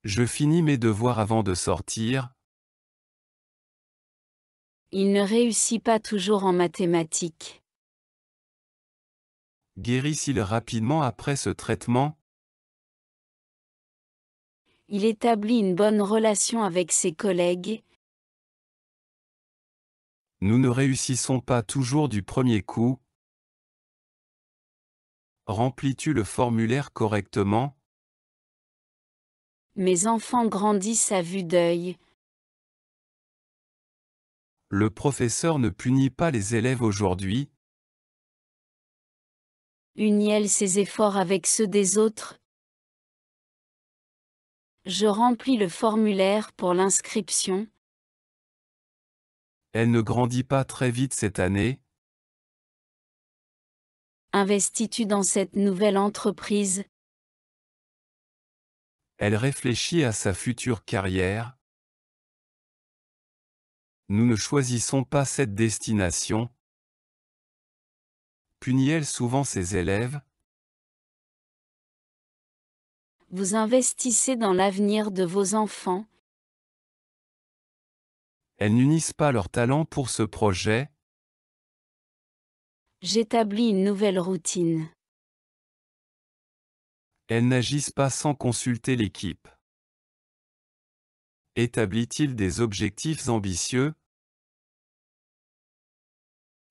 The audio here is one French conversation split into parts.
Je finis mes devoirs avant de sortir. Il ne réussit pas toujours en mathématiques. Guérit-il rapidement après ce traitement? Il établit une bonne relation avec ses collègues. Nous ne réussissons pas toujours du premier coup. Remplis-tu le formulaire correctement? Mes enfants grandissent à vue d'œil. Le professeur ne punit pas les élèves aujourd'hui. Unit-elle ses efforts avec ceux des autres? Je remplis le formulaire pour l'inscription. Elle ne grandit pas très vite cette année. Investis-tu dans cette nouvelle entreprise? Elle réfléchit à sa future carrière. Nous ne choisissons pas cette destination. Punit-elle souvent ses élèves? Vous investissez dans l'avenir de vos enfants. Elles n'unissent pas leurs talents pour ce projet. J'établis une nouvelle routine. Elles n'agissent pas sans consulter l'équipe. Établit-il des objectifs ambitieux?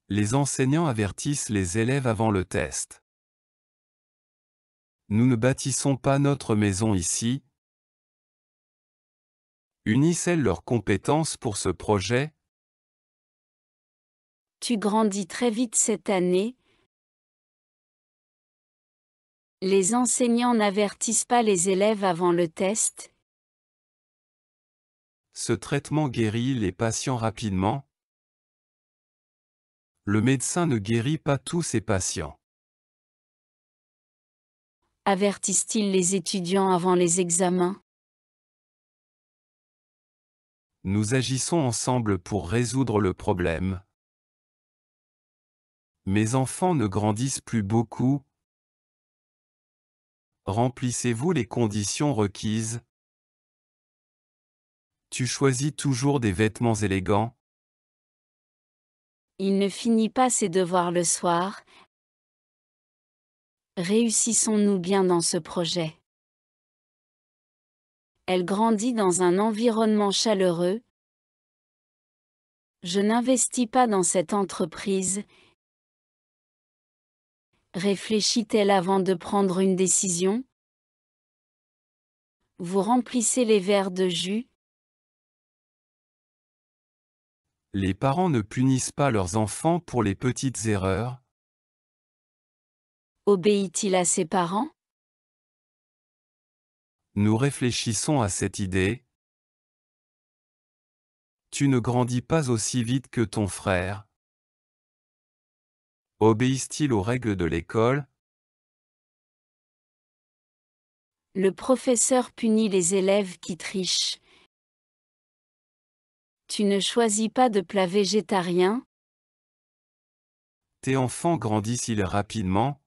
Les enseignants avertissent les élèves avant le test. Nous ne bâtissons pas notre maison ici. Unissent-elles leurs compétences pour ce projet? Tu grandis très vite cette année. Les enseignants n'avertissent pas les élèves avant le test. Ce traitement guérit les patients rapidement. Le médecin ne guérit pas tous ses patients. Avertissent-ils les étudiants avant les examens? Nous agissons ensemble pour résoudre le problème. Mes enfants ne grandissent plus beaucoup. Remplissez-vous les conditions requises? Tu choisis toujours des vêtements élégants? Il ne finit pas ses devoirs le soir. Réussissons-nous bien dans ce projet? Elle grandit dans un environnement chaleureux. Je n'investis pas dans cette entreprise. Réfléchit-elle avant de prendre une décision? Vous remplissez les verres de jus. Les parents ne punissent pas leurs enfants pour les petites erreurs. Obéit-il à ses parents? Nous réfléchissons à cette idée. Tu ne grandis pas aussi vite que ton frère. Obéissent-ils aux règles de l'école? Le professeur punit les élèves qui trichent. Tu ne choisis pas de plat végétarien? Tes enfants grandissent-ils rapidement?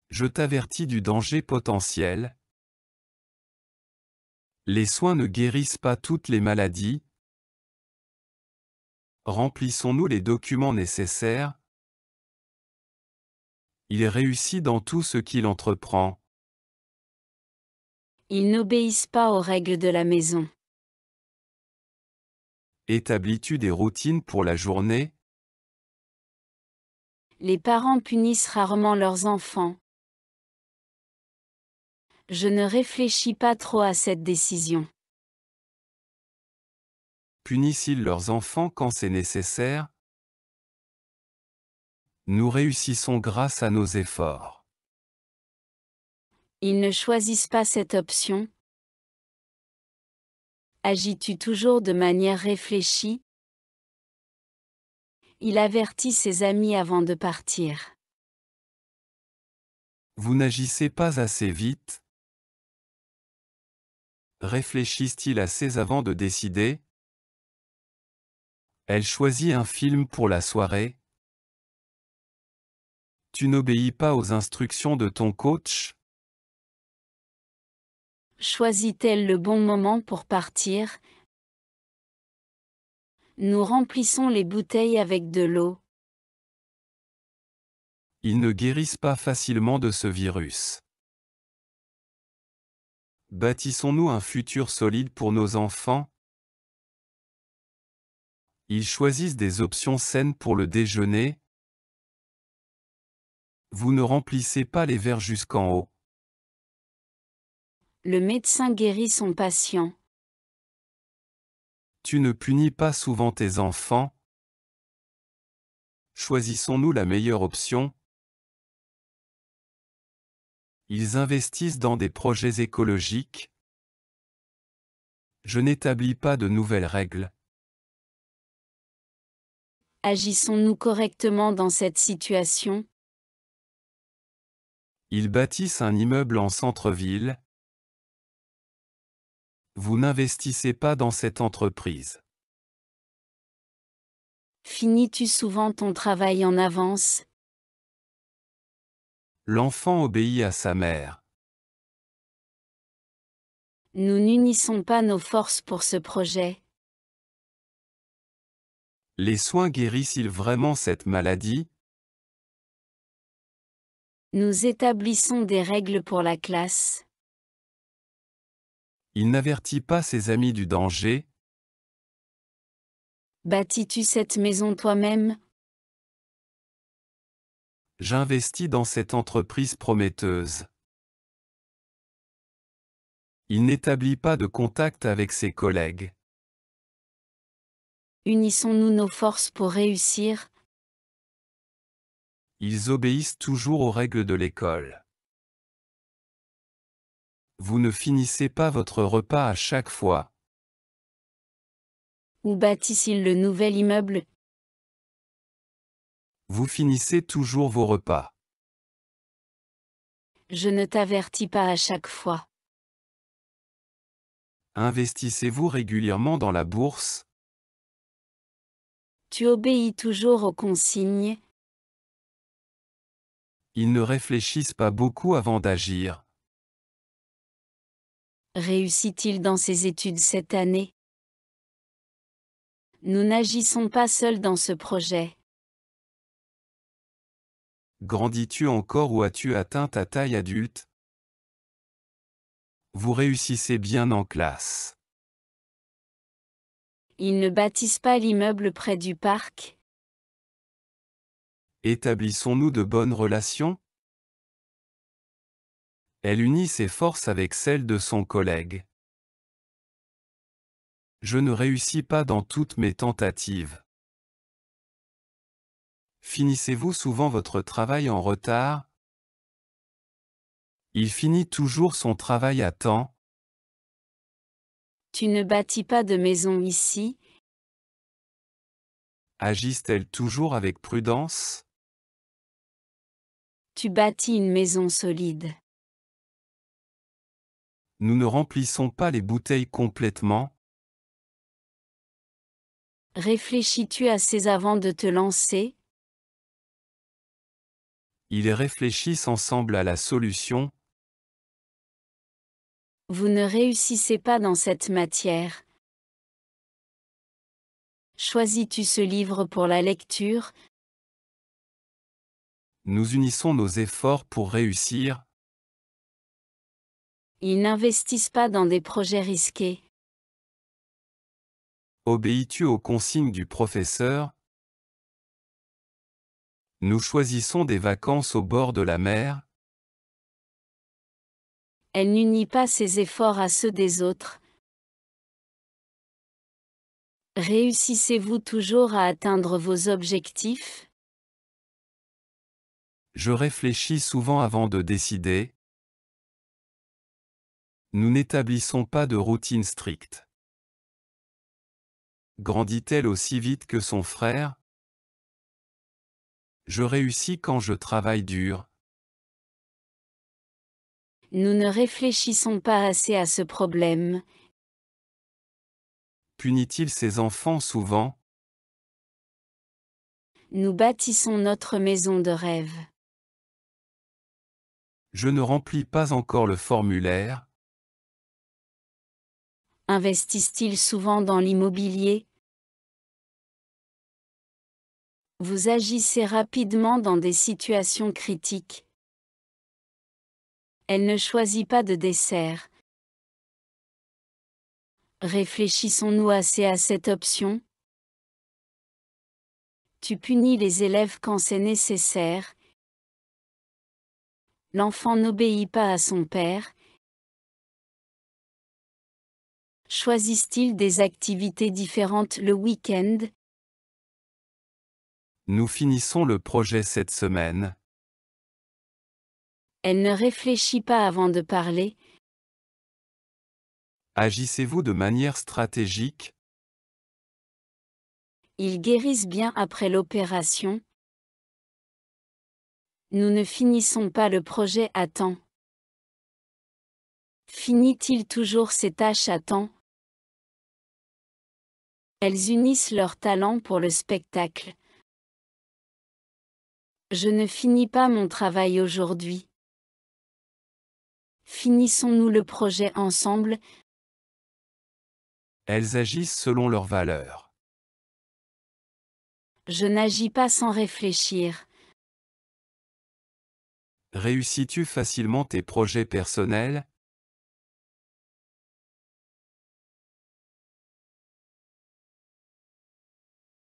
Je t'avertis du danger potentiel. Les soins ne guérissent pas toutes les maladies. Remplissons-nous les documents nécessaires? Il réussit dans tout ce qu'il entreprend. Ils n'obéissent pas aux règles de la maison. Établis-tu des routines pour la journée? Les parents punissent rarement leurs enfants. Je ne réfléchis pas trop à cette décision. Punissent-ils leurs enfants quand c'est nécessaire? Nous réussissons grâce à nos efforts. Ils ne choisissent pas cette option. Agis-tu toujours de manière réfléchie? Il avertit ses amis avant de partir. Vous n'agissez pas assez vite? Réfléchissent-ils assez avant de décider? Elle choisit un film pour la soirée. Tu n'obéis pas aux instructions de ton coach? Choisit-elle le bon moment pour partir? Nous remplissons les bouteilles avec de l'eau. Ils ne guérissent pas facilement de ce virus. Bâtissons-nous un futur solide pour nos enfants? Ils choisissent des options saines pour le déjeuner? Vous ne remplissez pas les verres jusqu'en haut. Le médecin guérit son patient. Tu ne punis pas souvent tes enfants? Choisissons-nous la meilleure option? Ils investissent dans des projets écologiques? Je n'établis pas de nouvelles règles. Agissons-nous correctement dans cette situation? Ils bâtissent un immeuble en centre-ville? Vous n'investissez pas dans cette entreprise. Finis-tu souvent ton travail en avance? L'enfant obéit à sa mère. Nous n'unissons pas nos forces pour ce projet. Les soins guérissent-ils vraiment cette maladie? Nous établissons des règles pour la classe. Il n'avertit pas ses amis du danger? Bâtis-tu cette maison toi-même? J'investis dans cette entreprise prometteuse. Il n'établit pas de contact avec ses collègues. Unissons-nous nos forces pour réussir? Ils obéissent toujours aux règles de l'école. Vous ne finissez pas votre repas à chaque fois. Où bâtissent-ils le nouvel immeuble? Vous finissez toujours vos repas. Je ne t'avertis pas à chaque fois. Investissez-vous régulièrement dans la bourse? Tu obéis toujours aux consignes? Ils ne réfléchissent pas beaucoup avant d'agir. Réussit-il dans ses études cette année? Nous n'agissons pas seuls dans ce projet. Grandis-tu encore ou as-tu atteint ta taille adulte? Vous réussissez bien en classe. Ils ne bâtissent pas l'immeuble près du parc? Établissons-nous de bonnes relations? Elle unit ses forces avec celles de son collègue. Je ne réussis pas dans toutes mes tentatives. Finissez-vous souvent votre travail en retard? Il finit toujours son travail à temps. Tu ne bâtis pas de maison ici? Agissent-elles toujours avec prudence? Tu bâtis une maison solide. Nous ne remplissons pas les bouteilles complètement. Réfléchis-tu assez avant de te lancer? Ils réfléchissent ensemble à la solution. Vous ne réussissez pas dans cette matière. Choisis-tu ce livre pour la lecture? Nous unissons nos efforts pour réussir. Ils n'investissent pas dans des projets risqués. Obéis-tu aux consignes du professeur? Nous choisissons des vacances au bord de la mer. Elle n'unit pas ses efforts à ceux des autres. Réussissez-vous toujours à atteindre vos objectifs? Je réfléchis souvent avant de décider. Nous n'établissons pas de routine stricte. Grandit-elle aussi vite que son frère? Je réussis quand je travaille dur. Nous ne réfléchissons pas assez à ce problème. Punit-il ses enfants souvent? Nous bâtissons notre maison de rêve. Je ne remplis pas encore le formulaire. Investissent-ils souvent dans l'immobilier? Vous agissez rapidement dans des situations critiques. Elle ne choisit pas de dessert. Réfléchissons-nous assez à cette option? Tu punis les élèves quand c'est nécessaire. L'enfant n'obéit pas à son père. Choisissent-ils des activités différentes le week-end? Nous finissons le projet cette semaine. Elle ne réfléchit pas avant de parler. Agissez-vous de manière stratégique? Ils guérissent bien après l'opération. Nous ne finissons pas le projet à temps. Finit-il toujours ses tâches à temps? Elles unissent leurs talents pour le spectacle. Je ne finis pas mon travail aujourd'hui. Finissons-nous le projet ensemble? Elles agissent selon leurs valeurs. Je n'agis pas sans réfléchir. Réussis-tu facilement tes projets personnels?